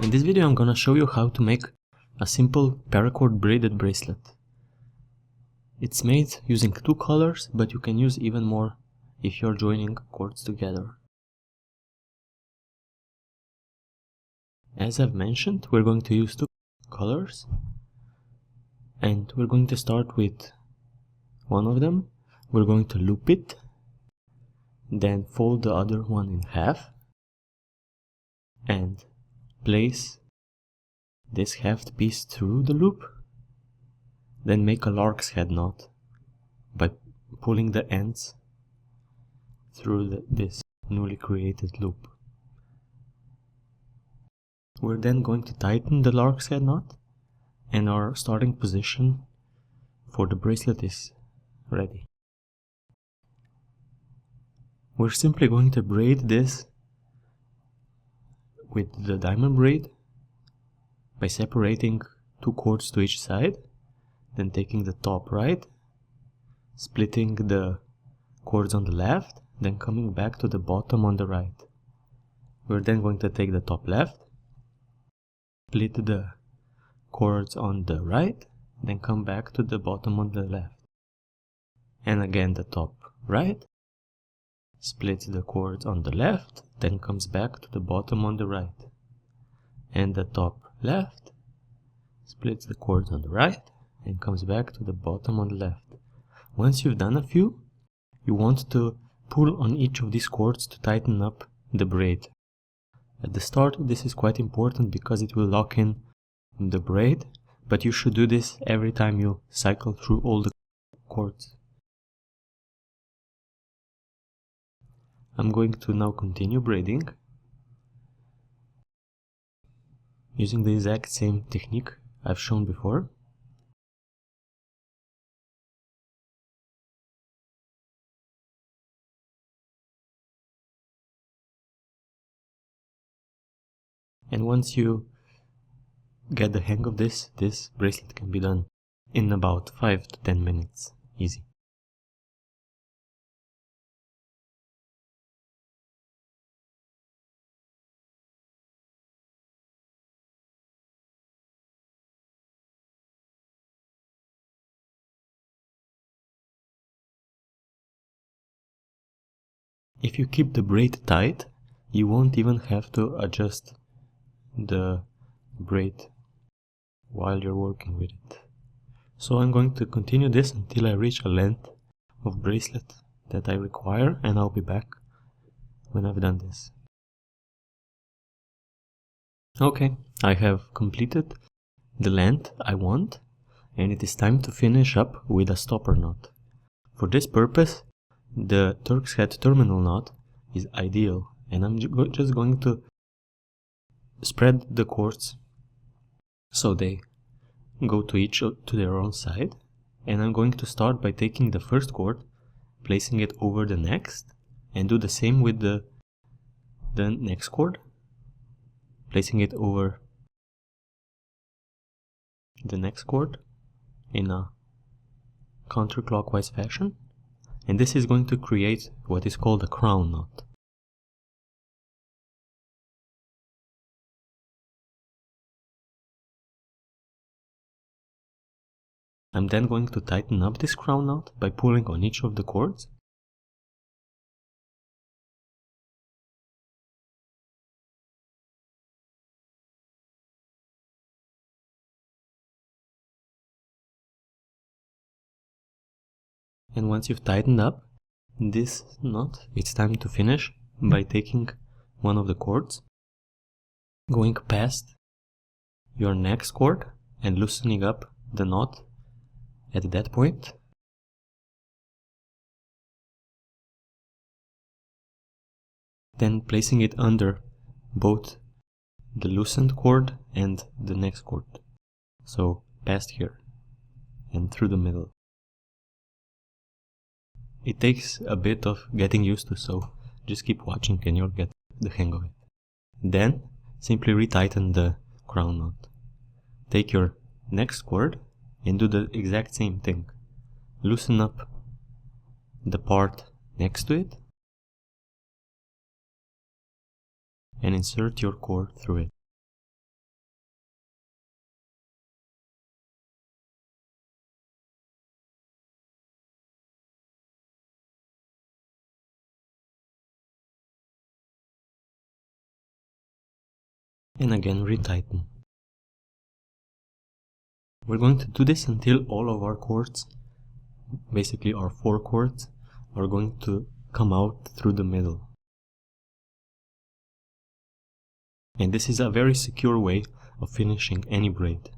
In this video I'm gonna show you how to make a simple paracord braided bracelet. It's made using two colors, but you can use even more if you're joining cords together. As I've mentioned, we're going to use two colors, and we're going to start with one of them. We're going to loop it, then fold the other one in half and place this halved piece through the loop, then make a lark's head knot by pulling the ends through this newly created loop. We're then going to tighten the lark's head knot, and our starting position for the bracelet is ready. We're simply going to braid this with the diamond braid by separating two cords to each side, then taking the top right, splitting the cords on the left, then coming back to the bottom on the right. We're then going to take the top left, split the cords on the right, then come back to the bottom on the left. And again the top right, split the cords on the left, then comes back to the bottom on the right. And the top left, splits the cords on the right, and comes back to the bottom on the left. Once you've done a few, you want to pull on each of these cords to tighten up the braid. At the start this is quite important because it will lock in the braid, but you should do this every time you cycle through all the cords. I'm going to now continue braiding using the exact same technique I've shown before. And once you get the hang of this bracelet can be done in about 5 to 10 minutes. Easy. If you keep the braid tight, you won't even have to adjust the braid while you're working with it. So I'm going to continue this until I reach a length of bracelet that I require, and I'll be back when I've done this. Okay, I have completed the length I want, and it is time to finish up with a stopper knot. For this purpose, the Turk's head terminal knot is ideal, and I'm just going to spread the cords so they go to their own side, and I'm going to start by taking the first cord, placing it over the next, and do the same with the next cord, placing it over the next cord in a counterclockwise fashion, and this is going to create what is called a crown knot. I'm then going to tighten up this crown knot by pulling on each of the cords. And once you've tightened up this knot, it's time to finish by taking one of the cords, going past your next cord and loosening up the knot at that point. Then placing it under both the loosened cord and the next cord. So past here and through the middle. It takes a bit of getting used to, so just keep watching and you'll get the hang of it. Then simply retighten the crown knot. Take your next cord and do the exact same thing. Loosen up the part next to it and insert your cord through it. and again retighten. We're going to do this until all of our cords, basically our 4 cords, are going to come out through the middle. And this is a very secure way of finishing any braid.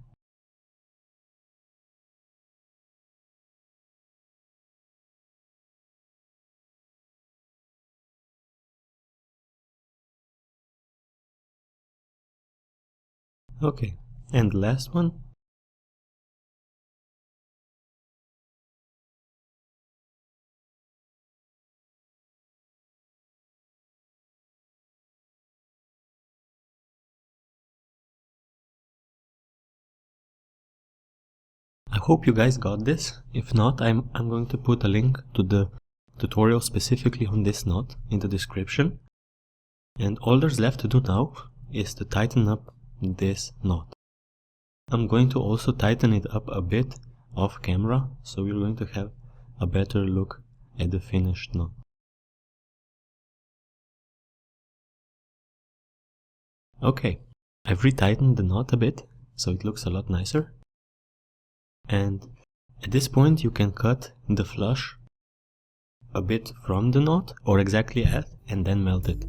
Okay, and last one. I hope you guys got this. If not, I'm going to put a link to the tutorial specifically on this knot in the description. And all there's left to do now is to tighten up this knot. I'm going to also tighten it up a bit off camera, so you're going to have a better look at the finished knot. Okay, I've retightened the knot a bit, so it looks a lot nicer. And at this point you can cut the flush a bit from the knot, or exactly at, and then melt it.